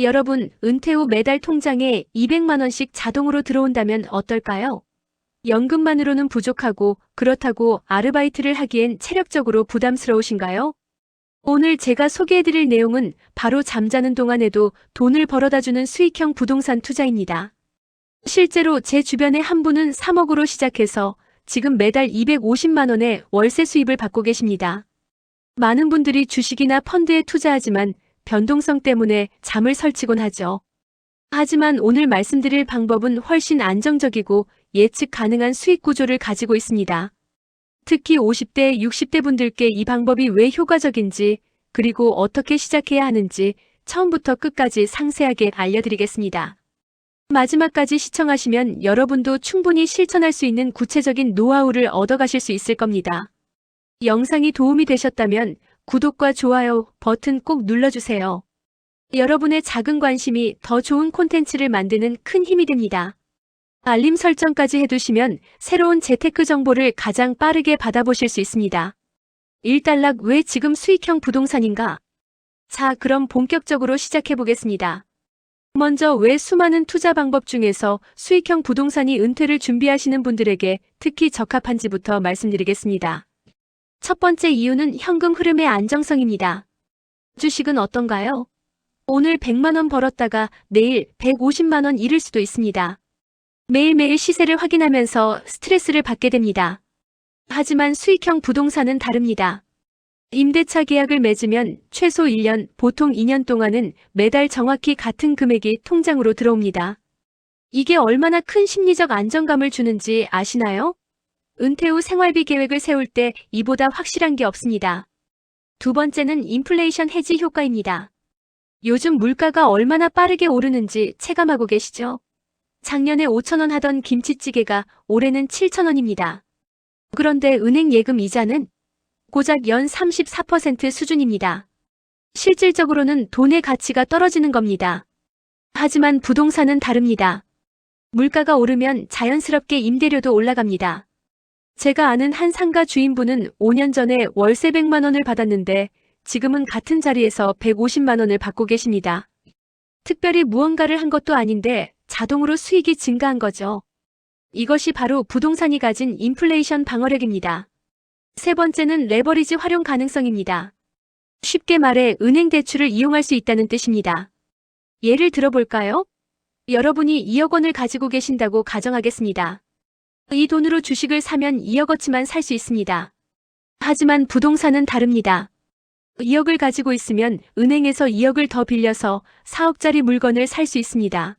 여러분, 은퇴 후 매달 통장에 200만 원씩 자동으로 들어온다면 어떨까요? 연금만으로는 부족하고 그렇다고 아르바이트를 하기엔 체력적으로 부담스러우신가요? 오늘 제가 소개해드릴 내용은 바로 잠자는 동안에도 돈을 벌어다주는 수익형 부동산 투자입니다. 실제로 제 주변에 한 분은 3억으로 시작해서 지금 매달 250만 원의 월세 수입을 받고 계십니다. 많은 분들이 주식이나 펀드에 투자하지만 변동성 때문에 잠을 설치곤 하죠. 하지만 오늘 말씀드릴 방법은 훨씬 안정적이고 예측 가능한 수익 구조를 가지고 있습니다. 특히 50대, 60대 분들께 이 방법이 왜 효과적인지, 그리고 어떻게 시작해야 하는지 처음부터 끝까지 상세하게 알려드리겠습니다. 마지막까지 시청하시면 여러분도 충분히 실천할 수 있는 구체적인 노하우를 얻어가실 수 있을 겁니다. 영상이 도움이 되셨다면 구독과 좋아요 버튼 꼭 눌러주세요. 여러분의 작은 관심이 더 좋은 콘텐츠를 만드는 큰 힘이 됩니다. 알림 설정까지 해두시면 새로운 재테크 정보를 가장 빠르게 받아보실 수 있습니다. 1달락 왜 지금 수익형 부동산인가? 자, 그럼 본격적으로 시작해보겠습니다. 먼저 왜 수많은 투자 방법 중에서 수익형 부동산이 은퇴를 준비하시는 분들에게 특히 적합한지부터 말씀드리겠습니다. 첫 번째 이유는 현금 흐름의 안정성입니다. 주식은 어떤가요? 오늘 100만 원 벌었다가 내일 150만 원 잃을 수도 있습니다. 매일매일 시세를 확인하면서 스트레스를 받게 됩니다. 하지만 수익형 부동산은 다릅니다. 임대차 계약을 맺으면 최소 1년, 보통 2년 동안은 매달 정확히 같은 금액이 통장으로 들어옵니다. 이게 얼마나 큰 심리적 안정감을 주는지 아시나요? 은퇴 후 생활비 계획을 세울 때 이보다 확실한 게 없습니다. 두 번째는 인플레이션 해지 효과입니다. 요즘 물가가 얼마나 빠르게 오르는지 체감하고 계시죠? 작년에 5,000원 하던 김치찌개가 올해는 7,000원입니다. 그런데 은행 예금 이자는 고작 연 34% 수준입니다. 실질적으로는 돈의 가치가 떨어지는 겁니다. 하지만 부동산은 다릅니다. 물가가 오르면 자연스럽게 임대료도 올라갑니다. 제가 아는 한 상가 주인분은 5년 전에 월세 100만 원을 받았는데 지금은 같은 자리에서 150만 원을 받고 계십니다. 특별히 무언가를 한 것도 아닌데 자동으로 수익이 증가한 거죠. 이것이 바로 부동산이 가진 인플레이션 방어력입니다. 세 번째는 레버리지 활용 가능성입니다. 쉽게 말해 은행 대출을 이용할 수 있다는 뜻입니다. 예를 들어볼까요? 여러분이 2억 원을 가지고 계신다고 가정하겠습니다. 이 돈으로 주식을 사면 2억어치만 살 수 있습니다. 하지만 부동산은 다릅니다. 2억을 가지고 있으면 은행에서 2억을 더 빌려서 4억짜리 물건을 살 수 있습니다.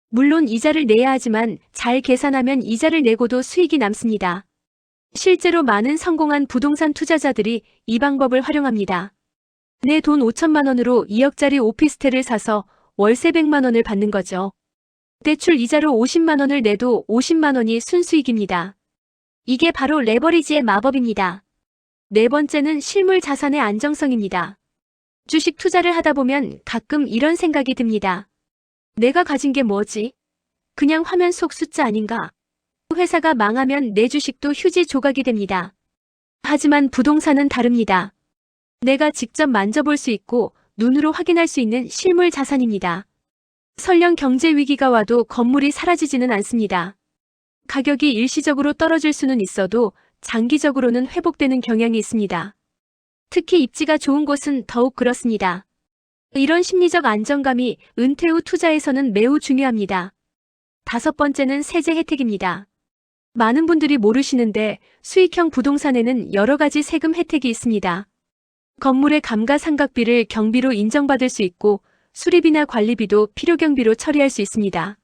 물론 이자를 내야 하지만 잘 계산하면 이자를 내고도 수익이 남습니다. 실제로 많은 성공한 부동산 투자자들이 이 방법을 활용합니다. 내 돈 5천만 원으로 2억짜리 오피스텔을 사서 월세 100만 원을 받는 거죠. 대출 이자로 50만 원을 내도 50만 원이 순수익입니다. 이게 바로 레버리지의 마법입니다. 네 번째는 실물 자산의 안정성입니다. 주식 투자를 하다 보면 가끔 이런 생각이 듭니다. 내가 가진 게 뭐지? 그냥 화면 속 숫자 아닌가? 회사가 망하면 내 주식도 휴지 조각이 됩니다. 하지만 부동산은 다릅니다. 내가 직접 만져볼 수 있고 눈으로 확인할 수 있는 실물 자산입니다. 설령 경제 위기가 와도 건물이 사라지지는 않습니다. 가격이 일시적으로 떨어질 수는 있어도 장기적으로는 회복되는 경향이 있습니다. 특히 입지가 좋은 곳은 더욱 그렇습니다. 이런 심리적 안정감이 은퇴 후 투자에서는 매우 중요합니다. 다섯 번째는 세제 혜택입니다. 많은 분들이 모르시는데 수익형 부동산에는 여러 가지 세금 혜택이 있습니다. 건물의 감가상각비를 경비로 인정받을 수 있고 수리비나 관리비도 필요경비로 처리할 수 있습니다.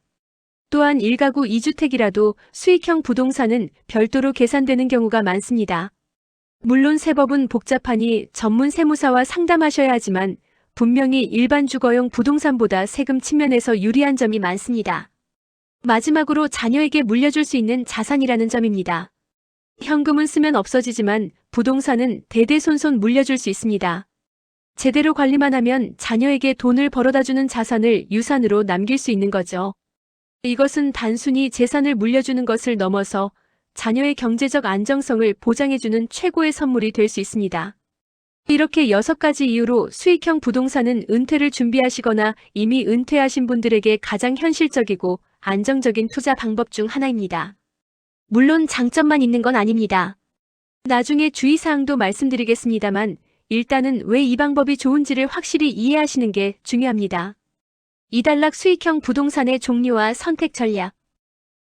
또한 1가구 2주택이라도 수익형 부동산은 별도로 계산되는 경우가 많습니다. 물론 세법은 복잡하니 전문 세무사와 상담하셔야 하지만 분명히 일반 주거용 부동산보다 세금 측면에서 유리한 점이 많습니다. 마지막으로 자녀에게 물려줄 수 있는 자산이라는 점입니다. 현금은 쓰면 없어지지만 부동산은 대대손손 물려줄 수 있습니다. 제대로 관리만 하면 자녀에게 돈을 벌어다주는 자산을 유산으로 남길 수 있는 거죠. 이것은 단순히 재산을 물려주는 것을 넘어서 자녀의 경제적 안정성을 보장해주는 최고의 선물이 될 수 있습니다. 이렇게 6가지 이유로 수익형 부동산은 은퇴를 준비하시거나 이미 은퇴하신 분들에게 가장 현실적이고 안정적인 투자 방법 중 하나입니다. 물론 장점만 있는 건 아닙니다. 나중에 주의사항도 말씀드리겠습니다만 일단은 왜 이 방법이 좋은지를 확실히 이해하시는 게 중요합니다. 이단락 수익형 부동산의 종류와 선택 전략.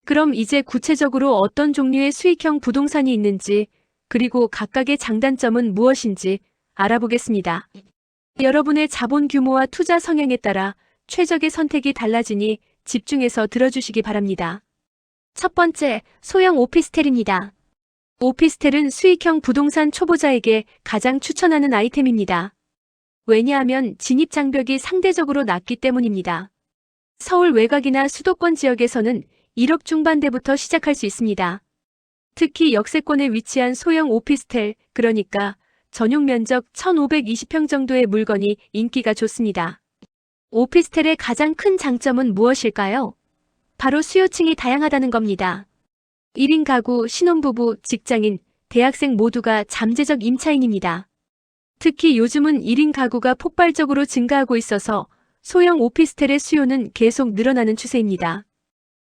그럼 이제 구체적으로 어떤 종류의 수익형 부동산이 있는지, 그리고 각각의 장단점은 무엇인지 알아보겠습니다. 여러분의 자본 규모와 투자 성향에 따라 최적의 선택이 달라지니 집중해서 들어주시기 바랍니다. 첫 번째, 소형 오피스텔입니다. 오피스텔은 수익형 부동산 초보자에게 가장 추천하는 아이템입니다. 왜냐하면 진입 장벽이 상대적으로 낮기 때문입니다. 서울 외곽이나 수도권 지역에서는 1억 중반대부터 시작할 수 있습니다. 특히 역세권에 위치한 소형 오피스텔, 그러니까 전용 면적 1,520평 정도의 물건이 인기가 좋습니다. 오피스텔의 가장 큰 장점은 무엇일까요? 바로 수요층이 다양하다는 겁니다. 1인 가구, 신혼부부, 직장인, 대학생 모두가 잠재적 임차인입니다. 특히 요즘은 1인 가구가 폭발적으로 증가하고 있어서 소형 오피스텔의 수요는 계속 늘어나는 추세입니다.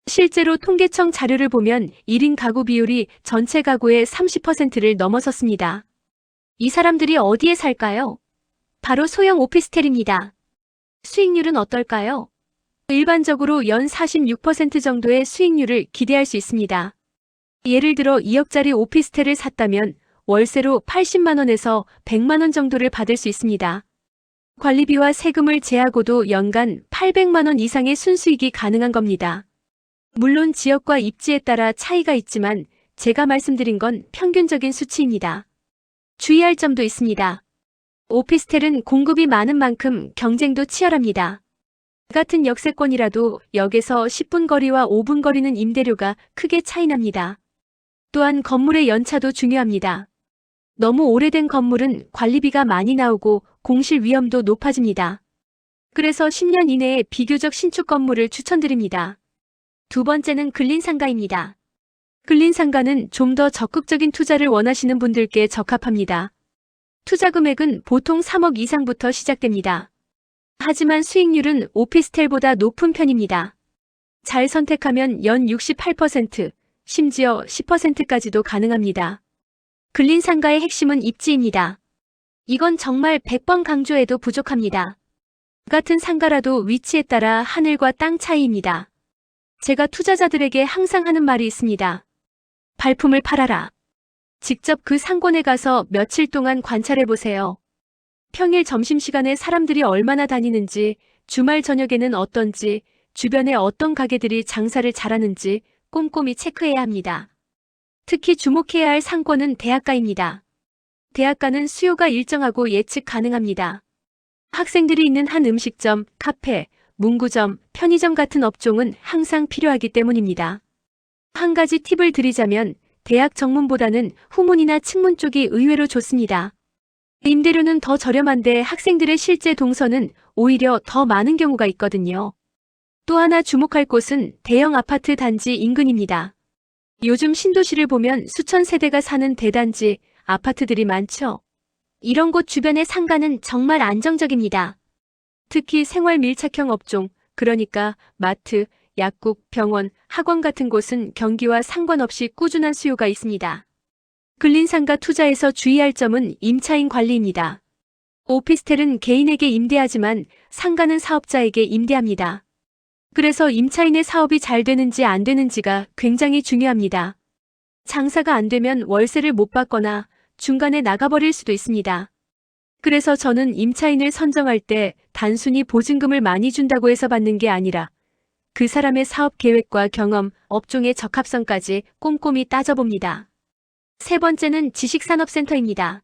실제로 통계청 자료를 보면 1인 가구 비율이 전체 가구의 30%를 넘어섰습니다. 이 사람들이 어디에 살까요? 바로 소형 오피스텔입니다. 수익률은 어떨까요? 일반적으로 연 46% 정도의 수익률을 기대할 수 있습니다. 예를 들어 2억짜리 오피스텔을 샀다면 월세로 80만 원에서 100만 원 정도를 받을 수 있습니다. 관리비와 세금을 제하고도 연간 800만 원 이상의 순수익이 가능한 겁니다. 물론 지역과 입지에 따라 차이가 있지만 제가 말씀드린 건 평균적인 수치입니다. 주의할 점도 있습니다. 오피스텔은 공급이 많은 만큼 경쟁도 치열합니다. 같은 역세권이라도 역에서 10분 거리와 5분 거리는 임대료가 크게 차이납니다. 또한 건물의 연차도 중요합니다. 너무 오래된 건물은 관리비가 많이 나오고 공실 위험도 높아집니다. 그래서 10년 이내에 비교적 신축 건물을 추천드립니다. 두 번째는 근린상가입니다. 근린상가는 좀 더 적극적인 투자를 원하시는 분들께 적합합니다. 투자 금액은 보통 3억 이상부터 시작됩니다. 하지만 수익률은 오피스텔보다 높은 편입니다. 잘 선택하면 연 68%, 심지어 10%까지도 가능합니다. 근린상가의 핵심은 입지입니다. 이건 정말 100번 강조해도 부족합니다. 같은 상가라도 위치에 따라 하늘과 땅 차이입니다. 제가 투자자들에게 항상 하는 말이 있습니다. 발품을 팔아라. 직접 그 상권에 가서 며칠 동안 관찰해보세요. 평일 점심시간에 사람들이 얼마나 다니는지, 주말 저녁에는 어떤지, 주변에 어떤 가게들이 장사를 잘하는지 꼼꼼히 체크해야 합니다. 특히 주목해야 할 상권은 대학가입니다. 대학가는 수요가 일정하고 예측 가능합니다. 학생들이 있는 한 음식점, 카페, 문구점, 편의점 같은 업종은 항상 필요하기 때문입니다. 한 가지 팁을 드리자면 대학 정문보다는 후문이나 측문 쪽이 의외로 좋습니다. 임대료는 더 저렴한데 학생들의 실제 동선은 오히려 더 많은 경우가 있거든요. 또 하나 주목할 곳은 대형 아파트 단지 인근입니다. 요즘 신도시를 보면 수천 세대가 사는 대단지, 아파트들이 많죠. 이런 곳 주변의 상가는 정말 안정적입니다. 특히 생활 밀착형 업종, 그러니까 마트, 약국, 병원, 학원 같은 곳은 경기와 상관없이 꾸준한 수요가 있습니다. 근린상가 투자에서 주의할 점은 임차인 관리입니다. 오피스텔은 개인에게 임대하지만 상가는 사업자에게 임대합니다. 그래서 임차인의 사업이 잘 되는지 안 되는지가 굉장히 중요합니다. 장사가 안 되면 월세를 못 받거나 중간에 나가버릴 수도 있습니다. 그래서 저는 임차인을 선정할 때 단순히 보증금을 많이 준다고 해서 받는 게 아니라 그 사람의 사업 계획과 경험, 업종의 적합성까지 꼼꼼히 따져봅니다. 세 번째는 지식산업센터입니다.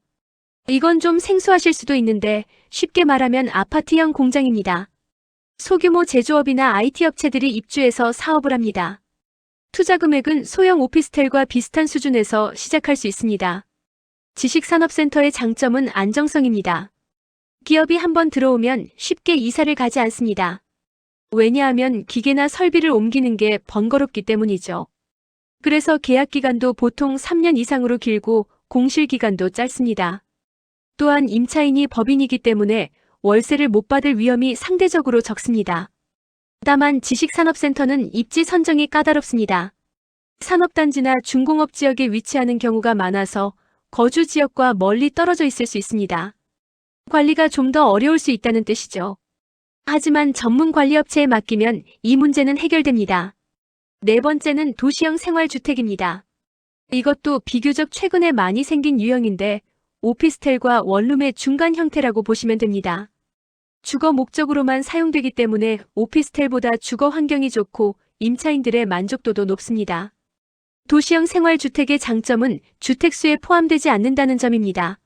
이건 좀 생소하실 수도 있는데 쉽게 말하면 아파트형 공장입니다. 소규모 제조업이나 IT 업체들이 입주해서 사업을 합니다. 투자 금액은 소형 오피스텔과 비슷한 수준에서 시작할 수 있습니다. 지식산업센터의 장점은 안정성입니다. 기업이 한번 들어오면 쉽게 이사를 가지 않습니다. 왜냐하면 기계나 설비를 옮기는 게 번거롭기 때문이죠. 그래서 계약 기간도 보통 3년 이상으로 길고 공실 기간도 짧습니다. 또한 임차인이 법인이기 때문에 월세를 못 받을 위험이 상대적으로 적습니다. 다만 지식산업센터는 입지 선정이 까다롭습니다. 산업단지나 중공업 지역에 위치하는 경우가 많아서 거주 지역과 멀리 떨어져 있을 수 있습니다. 관리가 좀 더 어려울 수 있다는 뜻이죠. 하지만 전문 관리업체에 맡기면 이 문제는 해결됩니다. 네 번째는 도시형 생활주택입니다. 이것도 비교적 최근에 많이 생긴 유형인데 오피스텔과 원룸의 중간 형태라고 보시면 됩니다. 주거 목적으로만 사용되기 때문에 오피스텔보다 주거 환경이 좋고 임차인들의 만족도도 높습니다. 도시형 생활주택의 장점은 주택수에 포함되지 않는다는 점입니다.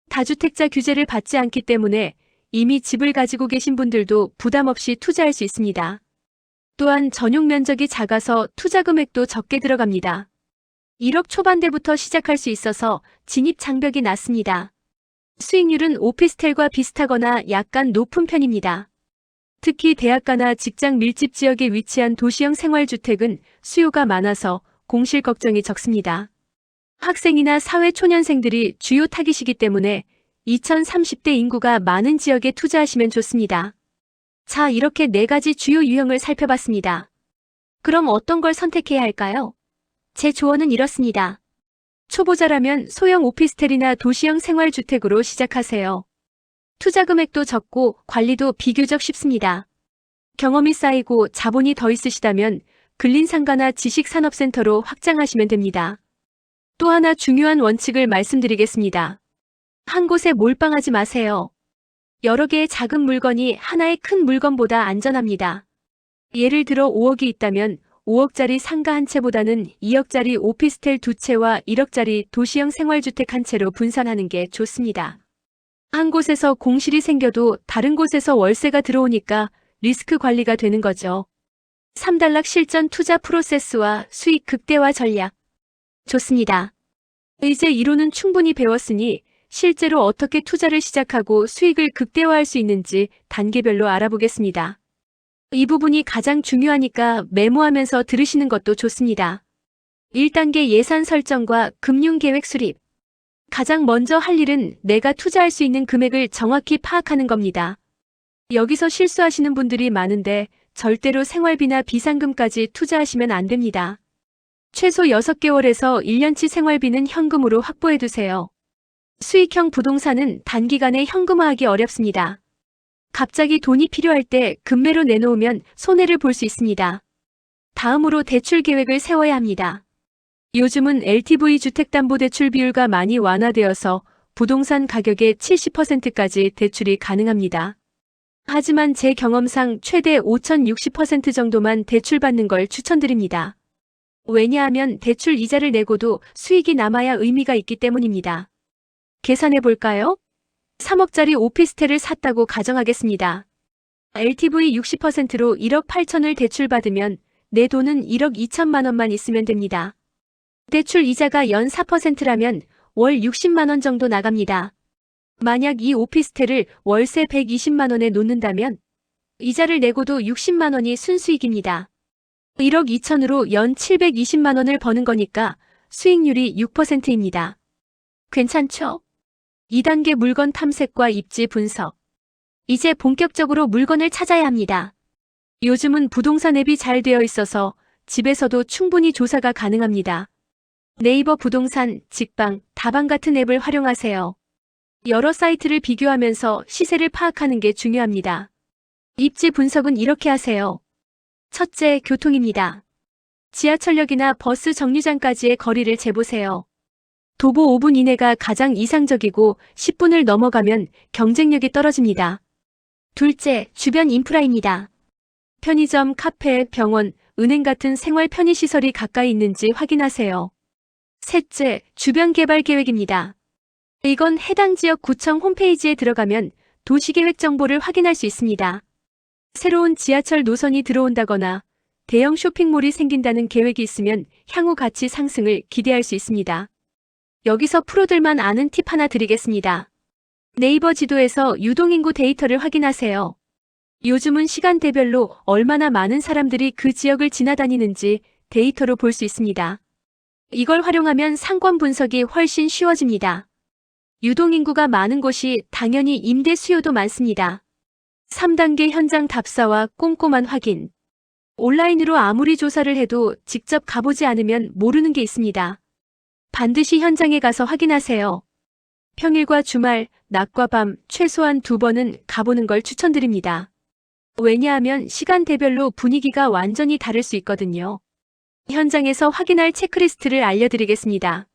다주택자 규제를 받지 않기 때문에 이미 집을 가지고 계신 분들도 부담 없이 투자할 수 있습니다. 또한 전용 면적이 작아서 투자 금액도 적게 들어갑니다. 1억 초반대부터 시작할 수 있어서 진입 장벽이 낮습니다. 수익률은 오피스텔과 비슷하거나 약간 높은 편입니다. 특히 대학가나 직장 밀집 지역에 위치한 도시형 생활주택은 수요가 많아서 공실 걱정이 적습니다. 학생이나 사회초년생들이 주요 타깃이기 때문에 2030대 인구가 많은 지역에 투자하시면 좋습니다. 자, 이렇게 4가지 주요 유형을 살펴봤습니다. 그럼 어떤 걸 선택해야 할까요? 제 조언은 이렇습니다. 초보자라면 소형 오피스텔이나 도시형 생활주택으로 시작하세요. 투자 금액도 적고 관리도 비교적 쉽습니다. 경험이 쌓이고 자본이 더 있으시다면 근린상가나 지식산업센터로 확장하시면 됩니다. 또 하나 중요한 원칙을 말씀드리겠습니다. 한 곳에 몰빵하지 마세요. 여러 개의 작은 물건이 하나의 큰 물건보다 안전합니다. 예를 들어 5억이 있다면 5억짜리 상가 한 채보다는 2억짜리 오피스텔 2채와 1억짜리 도시형 생활주택 한 채로 분산하는 게 좋습니다. 한 곳에서 공실이 생겨도 다른 곳에서 월세가 들어오니까 리스크 관리가 되는 거죠. 3단락 실전 투자 프로세스와 수익 극대화 전략. 좋습니다. 이제 이론은 충분히 배웠으니 실제로 어떻게 투자를 시작하고 수익을 극대화할 수 있는지 단계별로 알아보겠습니다. 이 부분이 가장 중요하니까 메모하면서 들으시는 것도 좋습니다. 1단계 예산 설정과 금융계획 수립. 가장 먼저 할 일은 내가 투자할 수 있는 금액을 정확히 파악하는 겁니다. 여기서 실수하시는 분들이 많은데 절대로 생활비나 비상금까지 투자하시면 안 됩니다. 최소 6개월에서 1년치 생활비는 현금으로 확보해두세요. 수익형 부동산은 단기간에 현금화하기 어렵습니다. 갑자기 돈이 필요할 때 급매로 내놓으면 손해를 볼 수 있습니다. 다음으로 대출 계획을 세워야 합니다. 요즘은 LTV 주택담보대출 비율가 많이 완화되어서 부동산 가격의 70%까지 대출이 가능합니다. 하지만 제 경험상 최대 5,060% 정도만 대출받는 걸 추천드립니다. 왜냐하면 대출 이자를 내고도 수익이 남아야 의미가 있기 때문입니다. 계산해 볼까요? 3억짜리 오피스텔을 샀다고 가정하겠습니다. LTV 60%로 1억 8천을 대출받으면 내 돈은 1억 2천만 원만 있으면 됩니다. 대출 이자가 연 4%라면 월 60만 원 정도 나갑니다. 만약 이 오피스텔을 월세 120만 원에 놓는다면 이자를 내고도 60만 원이 순수익입니다. 1억 2천으로 연 720만 원을 버는 거니까 수익률이 6%입니다. 괜찮죠? 2단계 물건 탐색과 입지 분석. 이제 본격적으로 물건을 찾아야 합니다. 요즘은 부동산 앱이 잘 되어 있어서 집에서도 충분히 조사가 가능합니다. 네이버 부동산, 직방, 다방 같은 앱을 활용하세요. 여러 사이트를 비교하면서 시세를 파악하는 게 중요합니다. 입지 분석은 이렇게 하세요. 첫째, 교통입니다. 지하철역이나 버스 정류장까지의 거리를 재보세요. 도보 5분 이내가 가장 이상적이고 10분을 넘어가면 경쟁력이 떨어집니다. 둘째, 주변 인프라입니다. 편의점, 카페, 병원, 은행 같은 생활 편의시설이 가까이 있는지 확인하세요. 셋째, 주변 개발 계획입니다. 이건 해당 지역 구청 홈페이지에 들어가면 도시계획 정보를 확인할 수 있습니다. 새로운 지하철 노선이 들어온다거나 대형 쇼핑몰이 생긴다는 계획이 있으면 향후 가치 상승을 기대할 수 있습니다. 여기서 프로들만 아는 팁 하나 드리겠습니다. 네이버 지도에서 유동인구 데이터를 확인하세요. 요즘은 시간대별로 얼마나 많은 사람들이 그 지역을 지나다니는지 데이터로 볼 수 있습니다. 이걸 활용하면 상권 분석이 훨씬 쉬워집니다. 유동인구가 많은 곳이 당연히 임대 수요도 많습니다. 3단계 현장 답사와 꼼꼼한 확인. 온라인으로 아무리 조사를 해도 직접 가보지 않으면 모르는 게 있습니다. 반드시 현장에 가서 확인하세요. 평일과 주말, 낮과 밤 최소한 2번은 가보는 걸 추천드립니다. 왜냐하면 시간대별로 분위기가 완전히 다를 수 있거든요. 현장에서 확인할 체크리스트를 알려드리겠습니다.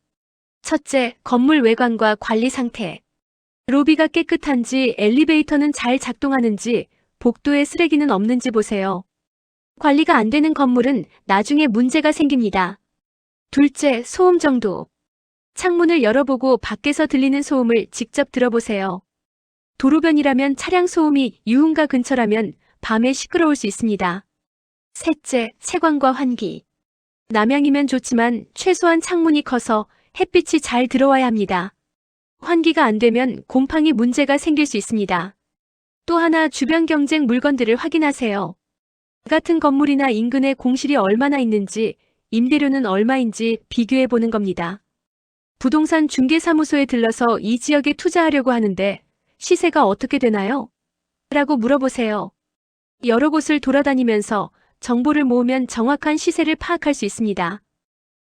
첫째, 건물 외관과 관리 상태. 로비가 깨끗한지, 엘리베이터는 잘 작동하는지, 복도에 쓰레기는 없는지 보세요. 관리가 안 되는 건물은 나중에 문제가 생깁니다. 둘째, 소음 정도. 창문을 열어보고 밖에서 들리는 소음을 직접 들어보세요. 도로변이라면 차량 소음이 유흥가 근처라면 밤에 시끄러울 수 있습니다. 셋째, 채광과 환기. 남향이면 좋지만 최소한 창문이 커서 햇빛이 잘 들어와야 합니다. 환기가 안 되면 곰팡이 문제가 생길 수 있습니다. 또 하나, 주변 경쟁 물건들을 확인하세요. 같은 건물이나 인근에 공실이 얼마나 있는지, 임대료는 얼마인지 비교해 보는 겁니다. 부동산 중개사무소에 들러서 이 지역에 투자하려고 하는데 시세가 어떻게 되나요? 라고 물어보세요. 여러 곳을 돌아다니면서 정보를 모으면 정확한 시세를 파악할 수 있습니다.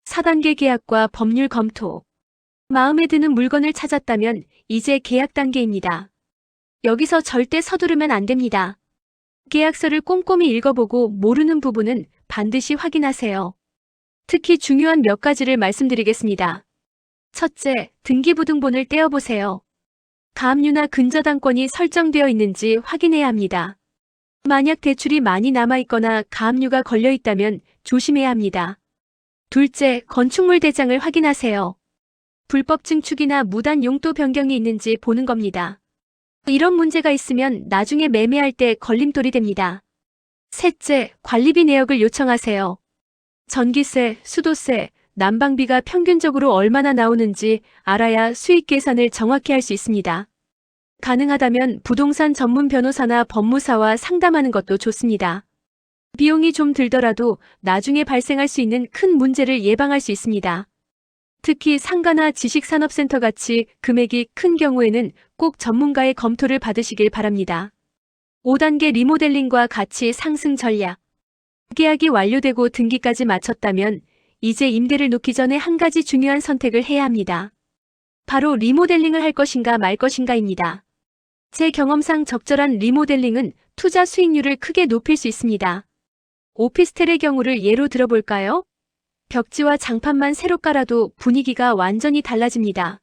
4단계 계약과 법률 검토. 마음에 드는 물건을 찾았다면 이제 계약 단계입니다. 여기서 절대 서두르면 안 됩니다. 계약서를 꼼꼼히 읽어보고 모르는 부분은 반드시 확인하세요. 특히 중요한 몇 가지를 말씀드리겠습니다. 첫째, 등기부등본을 떼어보세요. 가압류나 근저당권이 설정되어 있는지 확인해야 합니다. 만약 대출이 많이 남아있거나 가압류가 걸려있다면 조심해야 합니다. 둘째, 건축물 대장을 확인하세요. 불법 증축이나 무단 용도 변경이 있는지 보는 겁니다. 이런 문제가 있으면 나중에 매매할 때 걸림돌이 됩니다. 셋째, 관리비 내역을 요청하세요. 전기세, 수도세, 난방비가 평균적으로 얼마나 나오는지 알아야 수익 계산을 정확히 할 수 있습니다. 가능하다면 부동산 전문 변호사나 법무사와 상담하는 것도 좋습니다. 비용이 좀 들더라도 나중에 발생할 수 있는 큰 문제를 예방할 수 있습니다. 특히 상가나 지식산업센터 같이 금액이 큰 경우에는 꼭 전문가의 검토를 받으시길 바랍니다. 5단계 리모델링과 가치 상승 전략. 계약이 완료되고 등기까지 마쳤다면 이제 임대를 놓기 전에 한 가지 중요한 선택을 해야 합니다. 바로 리모델링을 할 것인가 말 것인가입니다. 제 경험상 적절한 리모델링은 투자 수익률을 크게 높일 수 있습니다. 오피스텔의 경우를 예로 들어볼까요? 벽지와 장판만 새로 깔아도 분위기가 완전히 달라집니다.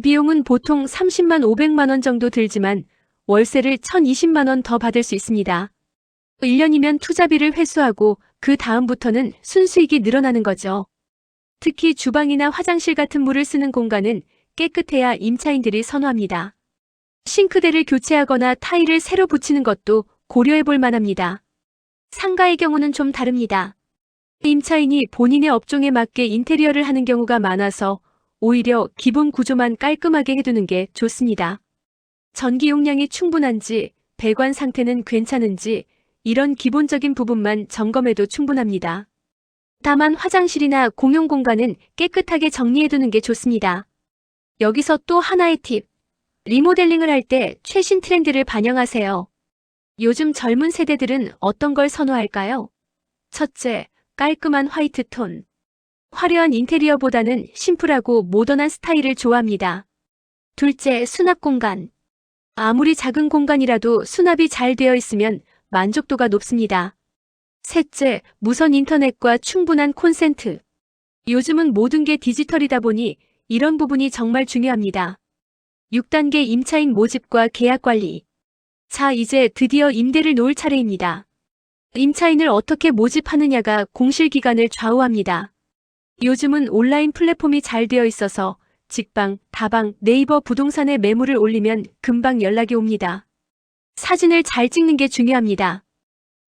비용은 보통 30만 500만 원 정도 들지만 월세를 1020만 원 더 받을 수 있습니다. 1년이면 투자비를 회수하고 그 다음부터는 순수익이 늘어나는 거죠. 특히 주방이나 화장실 같은 물을 쓰는 공간은 깨끗해야 임차인들이 선호합니다. 싱크대를 교체하거나 타일을 새로 붙이는 것도 고려해 볼 만합니다. 상가의 경우는 좀 다릅니다. 임차인이 본인의 업종에 맞게 인테리어를 하는 경우가 많아서 오히려 기본 구조만 깔끔하게 해두는 게 좋습니다. 전기 용량이 충분한지, 배관 상태는 괜찮은지 이런 기본적인 부분만 점검해도 충분합니다. 다만 화장실이나 공용 공간은 깨끗하게 정리해두는 게 좋습니다. 여기서 또 하나의 팁. 리모델링을 할 때 최신 트렌드를 반영하세요. 요즘 젊은 세대들은 어떤 걸 선호할까요? 첫째, 깔끔한 화이트 톤. 화려한 인테리어보다는 심플하고 모던한 스타일을 좋아합니다. 둘째, 수납 공간. 아무리 작은 공간이라도 수납이 잘 되어 있으면 만족도가 높습니다. 셋째, 무선 인터넷과 충분한 콘센트. 요즘은 모든 게 디지털이다 보니 이런 부분이 정말 중요합니다. 6단계 임차인 모집과 계약 관리. 자, 이제 드디어 임대를 놓을 차례입니다. 임차인을 어떻게 모집하느냐가 공실 기간을 좌우합니다. 요즘은 온라인 플랫폼이 잘 되어 있어서 직방, 다방, 네이버 부동산에 매물을 올리면 금방 연락이 옵니다. 사진을 잘 찍는 게 중요합니다.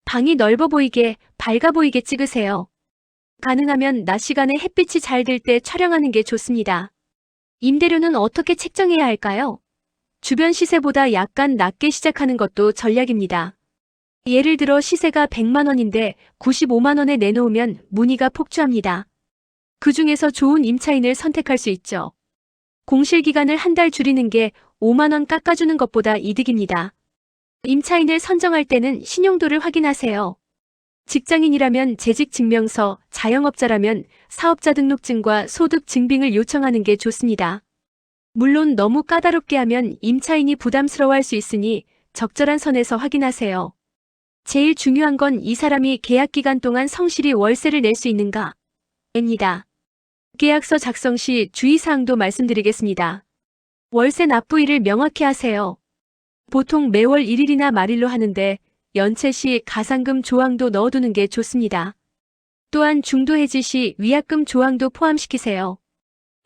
방이 넓어 보이게, 밝아 보이게 찍으세요. 가능하면 낮 시간에 햇빛이 잘 들 때 촬영하는 게 좋습니다. 임대료는 어떻게 책정해야 할까요? 주변 시세보다 약간 낮게 시작하는 것도 전략입니다. 예를 들어 시세가 100만 원인데 95만 원에 내놓으면 문의가 폭주합니다. 그 중에서 좋은 임차인을 선택할 수 있죠. 공실 기간을 한 달 줄이는 게 5만 원 깎아주는 것보다 이득입니다. 임차인을 선정할 때는 신용도를 확인하세요. 직장인이라면 재직증명서, 자영업자라면 사업자 등록증과 소득 증빙을 요청하는 게 좋습니다. 물론 너무 까다롭게 하면 임차인이 부담스러워할 수 있으니 적절한 선에서 확인하세요. 제일 중요한 건 이 사람이 계약 기간 동안 성실히 월세를 낼 수 있는가입니다. 계약서 작성 시 주의사항도 말씀드리겠습니다. 월세 납부일을 명확히 하세요. 보통 매월 1일이나 말일로 하는데 연체 시 가상금 조항도 넣어두는 게 좋습니다. 또한 중도 해지 시 위약금 조항도 포함시키세요.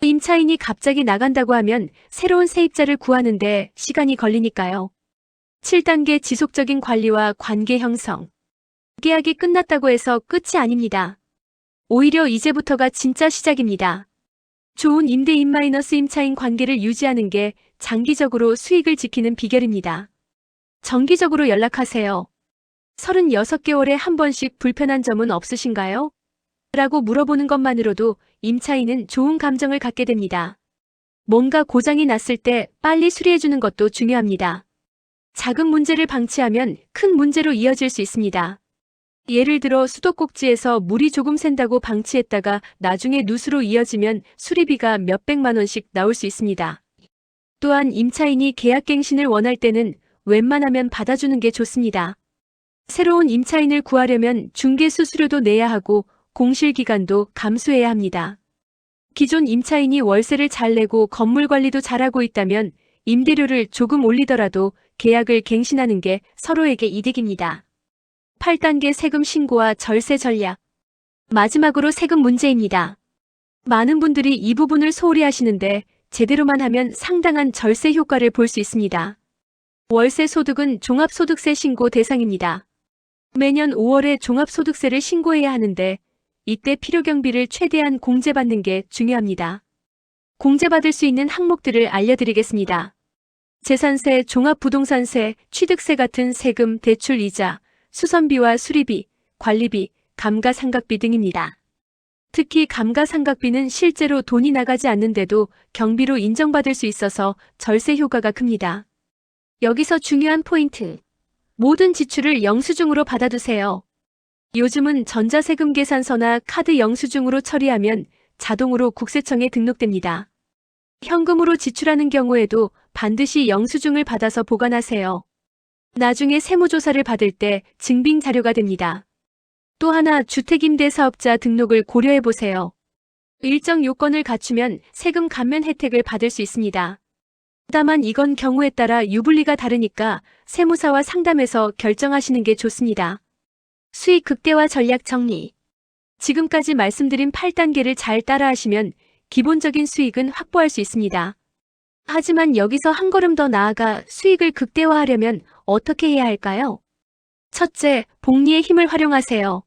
임차인이 갑자기 나간다고 하면 새로운 세입자를 구하는데 시간이 걸리니까요. 7단계 지속적인 관리와 관계 형성. 계약이 끝났다고 해서 끝이 아닙니다. 오히려 이제부터가 진짜 시작입니다. 좋은 임대인 마이너스 임차인 관계를 유지하는 게 장기적으로 수익을 지키는 비결입니다. 정기적으로 연락하세요. 36개월에 한 번씩 불편한 점은 없으신가요? 라고 물어보는 것만으로도 임차인은 좋은 감정을 갖게 됩니다. 뭔가 고장이 났을 때 빨리 수리해주는 것도 중요합니다. 작은 문제를 방치하면 큰 문제로 이어질 수 있습니다. 예를 들어 수도꼭지에서 물이 조금 샌다고 방치했다가 나중에 누수로 이어지면 수리비가 몇백만 원씩 나올 수 있습니다. 또한 임차인이 계약갱신을 원할 때는 웬만하면 받아주는 게 좋습니다. 새로운 임차인을 구하려면 중개 수수료도 내야 하고 공실기간도 감수해야 합니다. 기존 임차인이 월세를 잘 내고 건물 관리도 잘하고 있다면 임대료를 조금 올리더라도 계약을 갱신하는 게 서로에게 이득입니다. 8단계 세금 신고와 절세 전략. 마지막으로 세금 문제입니다. 많은 분들이 이 부분을 소홀히 하시는데 제대로만 하면 상당한 절세 효과를 볼 수 있습니다. 월세 소득은 종합소득세 신고 대상입니다. 매년 5월에 종합소득세를 신고해야 하는데 이때 필요경비를 최대한 공제받는 게 중요합니다. 공제받을 수 있는 항목들을 알려드리겠습니다. 재산세, 종합부동산세, 취득세 같은 세금, 대출 이자, 수선비와 수리비, 관리비, 감가상각비 등입니다. 특히 감가상각비는 실제로 돈이 나가지 않는데도 경비로 인정받을 수 있어서 절세 효과가 큽니다. 여기서 중요한 포인트. 모든 지출을 영수증으로 받아두세요. 요즘은 전자세금 계산서나 카드 영수증으로 처리하면 자동으로 국세청에 등록됩니다. 현금으로 지출하는 경우에도 반드시 영수증을 받아서 보관하세요. 나중에 세무조사를 받을 때 증빙 자료가 됩니다. 또 하나 주택임대사업자 등록을 고려해보세요. 일정 요건을 갖추면 세금 감면 혜택을 받을 수 있습니다. 다만 이건 경우에 따라 유불리가 다르니까 세무사와 상담해서 결정하시는 게 좋습니다. 수익 극대화 전략 정리. 지금까지 말씀드린 8단계를 잘 따라하시면 기본적인 수익은 확보할 수 있습니다. 하지만 여기서 한 걸음 더 나아가 수익을 극대화하려면 어떻게 해야 할까요? 첫째, 복리의 힘을 활용하세요.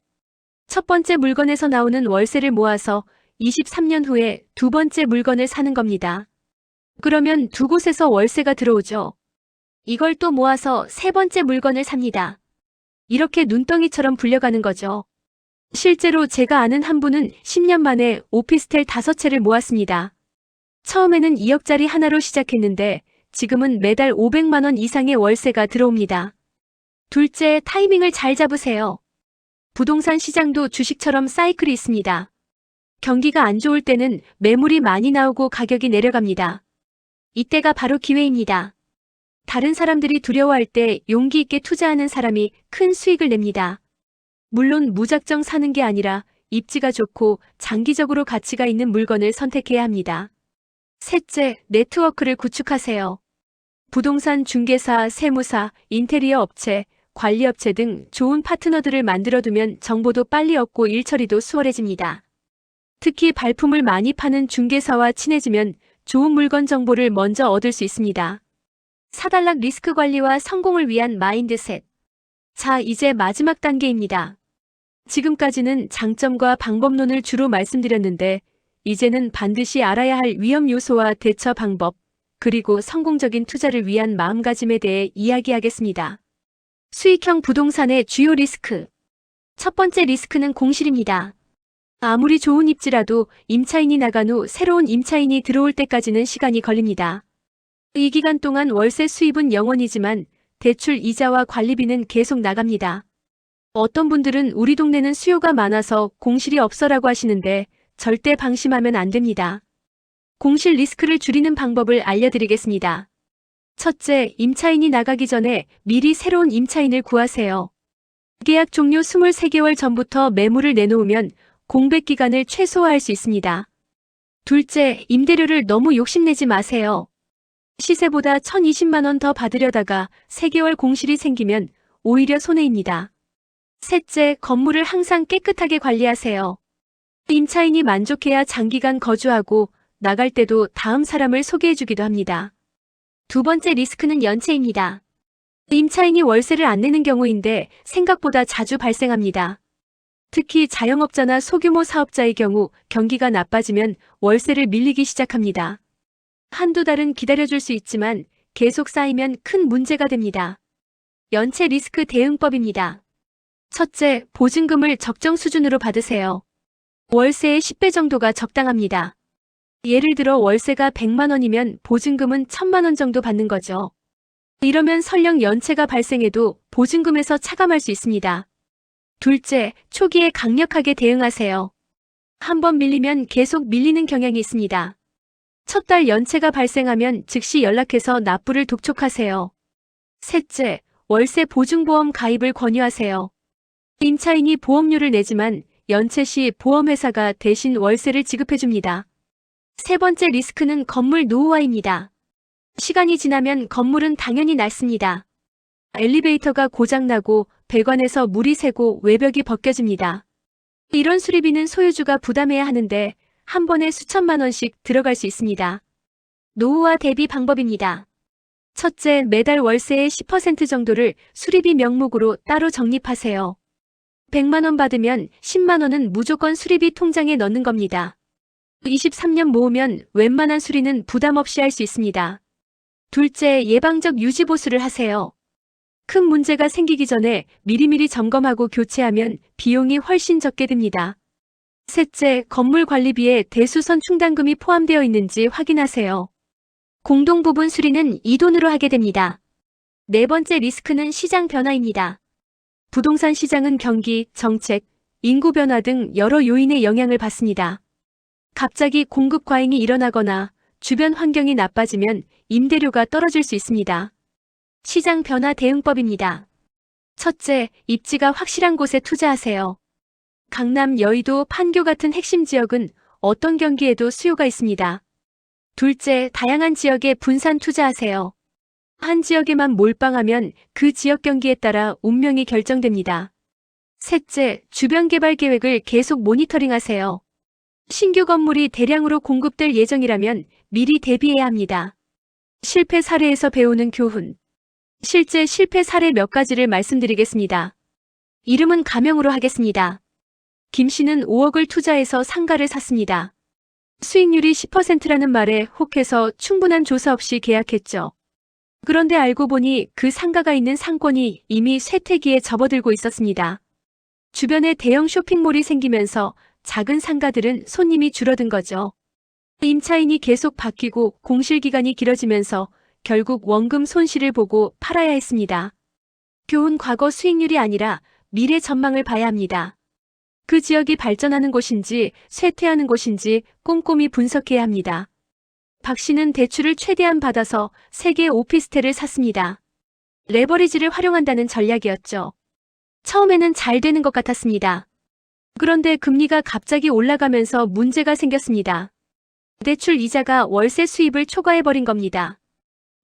첫 번째 물건에서 나오는 월세를 모아서 23년 후에 두 번째 물건을 사는 겁니다. 그러면 두 곳에서 월세가 들어오죠. 이걸 또 모아서 세 번째 물건을 삽니다. 이렇게 눈덩이처럼 불려가는 거죠. 실제로 제가 아는 한 분은 10년 만에 오피스텔 5채를 모았습니다. 처음에는 2억짜리 하나로 시작했는데 지금은 매달 500만 원 이상의 월세가 들어옵니다. 둘째, 타이밍을 잘 잡으세요. 부동산 시장도 주식처럼 사이클이 있습니다. 경기가 안 좋을 때는 매물이 많이 나오고 가격이 내려갑니다. 이때가 바로 기회입니다. 다른 사람들이 두려워할 때 용기 있게 투자하는 사람이 큰 수익을 냅니다. 물론 무작정 사는 게 아니라 입지가 좋고 장기적으로 가치가 있는 물건을 선택해야 합니다. 셋째, 네트워크를 구축하세요. 부동산 중개사, 세무사, 인테리어 업체, 관리업체 등 좋은 파트너들을 만들어두면 정보도 빨리 얻고 일 처리도 수월해집니다. 특히 발품을 많이 파는 중개사와 친해지면 좋은 물건 정보를 먼저 얻을 수 있습니다. 사단락 리스크 관리와 성공을 위한 마인드셋. 자, 이제 마지막 단계입니다. 지금까지는 장점과 방법론을 주로 말씀드렸는데 이제는 반드시 알아야 할 위험 요소와 대처 방법, 그리고 성공적인 투자를 위한 마음가짐에 대해 이야기하겠습니다. 수익형 부동산의 주요 리스크. 첫 번째 리스크는 공실입니다. 아무리 좋은 입지라도 임차인이 나간 후 새로운 임차인이 들어올 때까지는 시간이 걸립니다. 이 기간 동안 월세 수입은 영원이지만 대출 이자와 관리비는 계속 나갑니다. 어떤 분들은 우리 동네는 수요가 많아서 공실이 없어라고 하시는데 절대 방심하면 안 됩니다. 공실 리스크를 줄이는 방법을 알려드리겠습니다. 첫째, 임차인이 나가기 전에 미리 새로운 임차인을 구하세요. 계약 종료 23개월 전부터 매물을 내놓으면 공백 기간을 최소화할 수 있습니다. 둘째, 임대료를 너무 욕심내지 마세요. 시세보다 1,020만 원 더 받으려다가 3개월 공실이 생기면 오히려 손해입니다. 셋째, 건물을 항상 깨끗하게 관리하세요. 임차인이 만족해야 장기간 거주하고 나갈 때도 다음 사람을 소개해주기도 합니다. 두 번째 리스크는 연체입니다. 임차인이 월세를 안 내는 경우인데 생각보다 자주 발생합니다. 특히 자영업자나 소규모 사업자의 경우 경기가 나빠지면 월세를 밀리기 시작합니다. 한두 달은 기다려줄 수 있지만 계속 쌓이면 큰 문제가 됩니다. 연체 리스크 대응법입니다. 첫째, 보증금을 적정 수준으로 받으세요. 월세의 10배 정도가 적당합니다. 예를 들어 월세가 100만 원이면 보증금은 1,000만 원 정도 받는 거죠. 이러면 설령 연체가 발생해도 보증금에서 차감할 수 있습니다. 둘째, 초기에 강력하게 대응하세요. 한번 밀리면 계속 밀리는 경향이 있습니다. 첫 달 연체가 발생하면 즉시 연락해서 납부를 독촉하세요. 셋째, 월세 보증보험 가입을 권유하세요. 임차인이 보험료를 내지만 연체 시 보험회사가 대신 월세를 지급해줍니다. 세 번째 리스크는 건물 노후화입니다. 시간이 지나면 건물은 당연히 낡습니다. 엘리베이터가 고장나고 배관에서 물이 새고 외벽이 벗겨집니다. 이런 수리비는 소유주가 부담해야 하는데 한 번에 수천만 원씩 들어갈 수 있습니다. 노후화 대비 방법입니다. 첫째, 매달 월세의 10% 정도를 수리비 명목으로 따로 적립하세요. 100만 원 받으면 10만 원은 무조건 수리비 통장에 넣는 겁니다. 23년 모으면 웬만한 수리는 부담 없이 할 수 있습니다. 둘째, 예방적 유지보수를 하세요. 큰 문제가 생기기 전에 미리미리 점검하고 교체하면 비용이 훨씬 적게 듭니다. 셋째, 건물 관리비에 대수선 충당금이 포함되어 있는지 확인하세요. 공동부분 수리는 이 돈으로 하게 됩니다. 네 번째 리스크는 시장 변화입니다. 부동산 시장은 경기, 정책, 인구 변화 등 여러 요인의 영향을 받습니다. 갑자기 공급 과잉이 일어나거나 주변 환경이 나빠지면 임대료가 떨어질 수 있습니다. 시장 변화 대응법입니다. 첫째, 입지가 확실한 곳에 투자하세요. 강남, 여의도, 판교 같은 핵심 지역은 어떤 경기에도 수요가 있습니다. 둘째, 다양한 지역에 분산 투자하세요. 한 지역에만 몰빵하면 그 지역 경기에 따라 운명이 결정됩니다. 셋째, 주변 개발 계획을 계속 모니터링하세요. 신규 건물이 대량으로 공급될 예정이라면 미리 대비해야 합니다. 실패 사례에서 배우는 교훈. 실제 실패 사례 몇 가지를 말씀드리겠습니다. 이름은 가명으로 하겠습니다. 김 씨는 5억을 투자해서 상가를 샀습니다. 수익률이 10%라는 말에 혹해서 충분한 조사 없이 계약했죠. 그런데 알고 보니 그 상가가 있는 상권이 이미 쇠퇴기에 접어들고 있었습니다. 주변에 대형 쇼핑몰이 생기면서 작은 상가들은 손님이 줄어든 거죠. 임차인이 계속 바뀌고 공실기간이 길어지면서 결국 원금 손실을 보고 팔아야 했습니다. 교훈, 과거 수익률이 아니라 미래 전망을 봐야 합니다. 그 지역이 발전하는 곳인지 쇠퇴하는 곳인지 꼼꼼히 분석해야 합니다. 박 씨는 대출을 최대한 받아서 3개 오피스텔을 샀습니다. 레버리지를 활용한다는 전략이었죠. 처음에는 잘 되는 것 같았습니다. 그런데 금리가 갑자기 올라가면서 문제가 생겼습니다. 대출 이자가 월세 수입을 초과해버린 겁니다.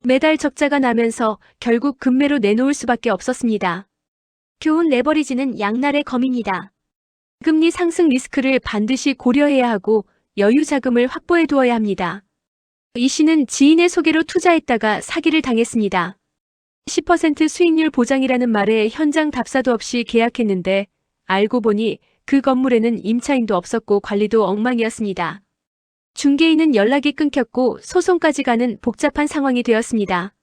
매달 적자가 나면서 결국 급매로 내놓을 수밖에 없었습니다. 교훈, 레버리지는 양날의 검입니다. 금리 상승 리스크를 반드시 고려해야 하고 여유 자금을 확보해 두어야 합니다. 이 씨는 지인의 소개로 투자했다가 사기를 당했습니다. 10% 수익률 보장이라는 말에 현장 답사도 없이 계약했는데 알고 보니 그 건물에는 임차인도 없었고 관리도 엉망이었습니다. 중개인은 연락이 끊겼고 소송까지 가는 복잡한 상황이 되었습니다.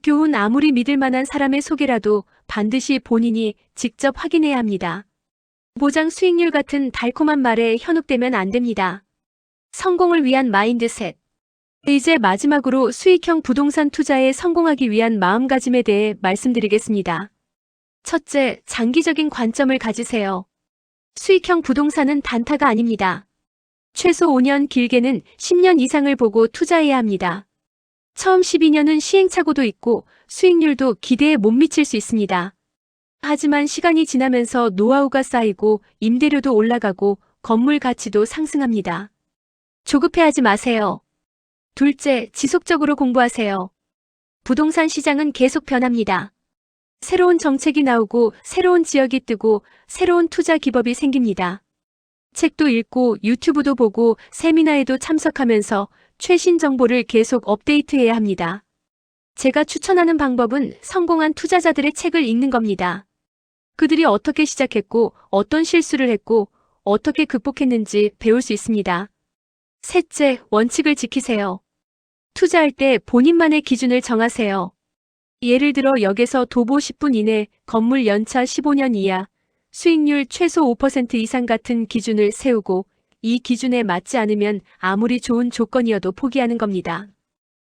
교훈, 아무리 믿을 만한 사람의 소개라도 반드시 본인이 직접 확인해야 합니다. 보장 수익률 같은 달콤한 말에 현혹되면 안 됩니다. 성공을 위한 마인드셋. 이제 마지막으로 수익형 부동산 투자에 성공하기 위한 마음가짐에 대해 말씀드리겠습니다. 첫째, 장기적인 관점을 가지세요. 수익형 부동산은 단타가 아닙니다. 최소 5년, 길게는 10년 이상을 보고 투자해야 합니다. 처음 12년은 시행착오도 있고 수익률도 기대에 못 미칠 수 있습니다. 하지만 시간이 지나면서 노하우가 쌓이고 임대료도 올라가고 건물 가치도 상승합니다. 조급해하지 마세요. 둘째, 지속적으로 공부하세요. 부동산 시장은 계속 변합니다. 새로운 정책이 나오고 새로운 지역이 뜨고 새로운 투자 기법이 생깁니다. 책도 읽고 유튜브도 보고 세미나에도 참석하면서 최신 정보를 계속 업데이트해야 합니다. 제가 추천하는 방법은 성공한 투자자들의 책을 읽는 겁니다. 그들이 어떻게 시작했고 어떤 실수를 했고 어떻게 극복했는지 배울 수 있습니다. 셋째, 원칙을 지키세요. 투자할 때 본인만의 기준을 정하세요. 예를 들어 역에서 도보 10분 이내, 건물 연차 15년 이하, 수익률 최소 5% 이상 같은 기준을 세우고 이 기준에 맞지 않으면 아무리 좋은 조건이어도 포기하는 겁니다.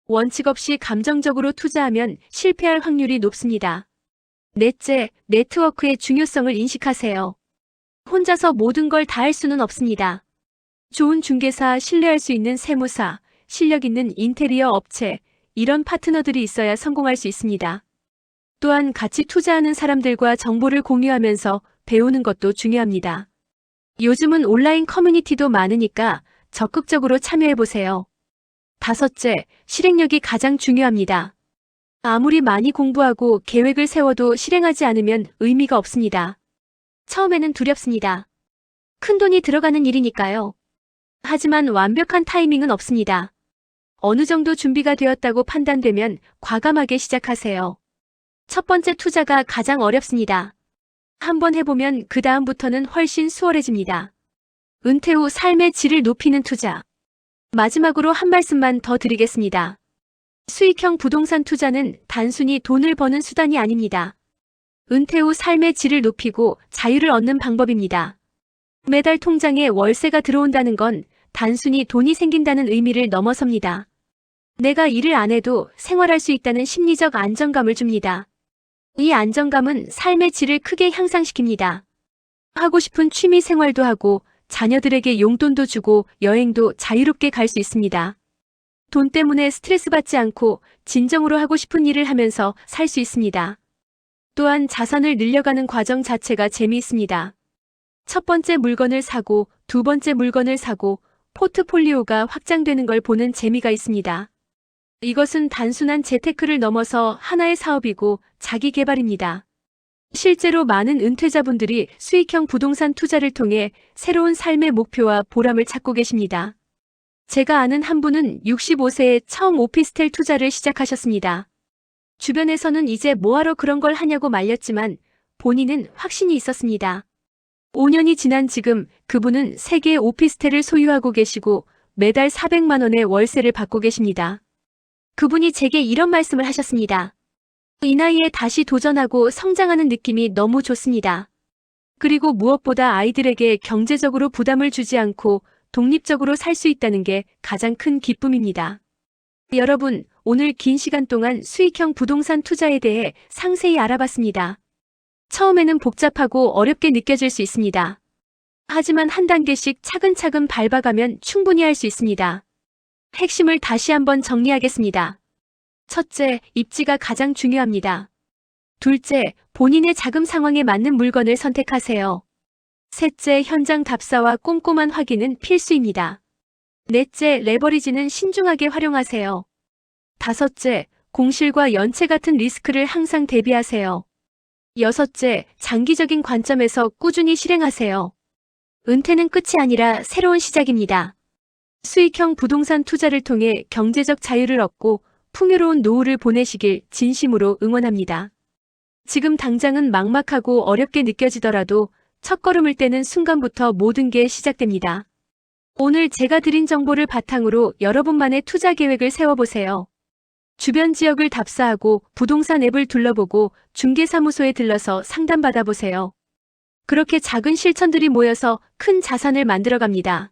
원칙 없이 감정적으로 투자하면 실패할 확률이 높습니다. 넷째, 네트워크의 중요성을 인식하세요. 혼자서 모든 걸 다 할 수는 없습니다. 좋은 중개사, 신뢰할 수 있는 세무사, 실력 있는 인테리어 업체, 이런 파트너들이 있어야 성공할 수 있습니다. 또한 같이 투자하는 사람들과 정보를 공유하면서 배우는 것도 중요합니다. 요즘은 온라인 커뮤니티도 많으니까 적극적으로 참여해보세요. 다섯째, 실행력이 가장 중요합니다. 아무리 많이 공부하고 계획을 세워도 실행하지 않으면 의미가 없습니다. 처음에는 두렵습니다. 큰돈이 들어가는 일이니까요. 하지만 완벽한 타이밍은 없습니다. 어느 정도 준비가 되었다고 판단되면 과감하게 시작하세요. 첫 번째 투자가 가장 어렵습니다. 한번 해보면 그 다음부터는 훨씬 수월해집니다. 은퇴 후 삶의 질을 높이는 투자. 마지막으로 한 말씀만 더 드리겠습니다. 수익형 부동산 투자는 단순히 돈을 버는 수단이 아닙니다. 은퇴 후 삶의 질을 높이고 자유를 얻는 방법입니다. 매달 통장에 월세가 들어온다는 건 단순히 돈이 생긴다는 의미를 넘어섭니다. 내가 일을 안 해도 생활할 수 있다는 심리적 안정감을 줍니다. 이 안정감은 삶의 질을 크게 향상시킵니다. 하고 싶은 취미 생활도 하고 자녀들에게 용돈도 주고 여행도 자유롭게 갈 수 있습니다. 돈 때문에 스트레스 받지 않고 진정으로 하고 싶은 일을 하면서 살 수 있습니다. 또한 자산을 늘려가는 과정 자체가 재미있습니다. 첫 번째 물건을 사고 두 번째 물건을 사고 포트폴리오가 확장되는 걸 보는 재미가 있습니다. 이것은 단순한 재테크를 넘어서 하나의 사업이고 자기 개발입니다. 실제로 많은 은퇴자분들이 수익형 부동산 투자를 통해 새로운 삶의 목표와 보람을 찾고 계십니다. 제가 아는 한 분은 65세에 처음 오피스텔 투자를 시작하셨습니다. 주변에서는 이제 뭐하러 그런 걸 하냐고 말렸지만 본인은 확신이 있었습니다. 5년이 지난 지금 그분은 3개의 오피스텔을 소유하고 계시고 매달 400만 원의 월세를 받고 계십니다. 그분이 제게 이런 말씀을 하셨습니다. 이 나이에 다시 도전하고 성장하는 느낌이 너무 좋습니다. 그리고 무엇보다 아이들에게 경제적으로 부담을 주지 않고 독립적으로 살 수 있다는 게 가장 큰 기쁨입니다. 여러분, 오늘 긴 시간 동안 수익형 부동산 투자에 대해 상세히 알아봤습니다. 처음에는 복잡하고 어렵게 느껴질 수 있습니다. 하지만 한 단계씩 차근차근 밟아가면 충분히 할 수 있습니다. 핵심을 다시 한번 정리하겠습니다. 첫째, 입지가 가장 중요합니다. 둘째, 본인의 자금 상황에 맞는 물건을 선택하세요. 셋째, 현장 답사와 꼼꼼한 확인은 필수입니다. 넷째, 레버리지는 신중하게 활용하세요. 다섯째, 공실과 연체 같은 리스크를 항상 대비하세요. 여섯째, 장기적인 관점에서 꾸준히 실행하세요. 은퇴는 끝이 아니라 새로운 시작입니다. 수익형 부동산 투자를 통해 경제적 자유를 얻고 풍요로운 노후를 보내시길 진심으로 응원합니다. 지금 당장은 막막하고 어렵게 느껴지더라도 첫걸음을 떼는 순간부터 모든 게 시작됩니다. 오늘 제가 드린 정보를 바탕으로 여러분만의 투자 계획을 세워보세요. 주변 지역을 답사하고 부동산 앱을 둘러보고 중개사무소에 들러서 상담받아보세요. 그렇게 작은 실천들이 모여서 큰 자산을 만들어갑니다.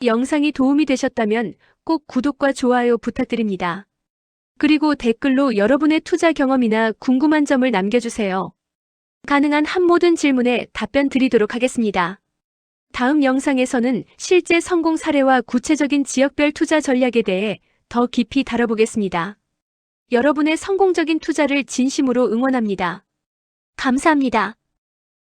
영상이 도움이 되셨다면 꼭 구독과 좋아요 부탁드립니다. 그리고 댓글로 여러분의 투자 경험이나 궁금한 점을 남겨주세요. 가능한 한 모든 질문에 답변 드리도록 하겠습니다. 다음 영상에서는 실제 성공 사례와 구체적인 지역별 투자 전략에 대해 더 깊이 다뤄보겠습니다. 여러분의 성공적인 투자를 진심으로 응원합니다. 감사합니다.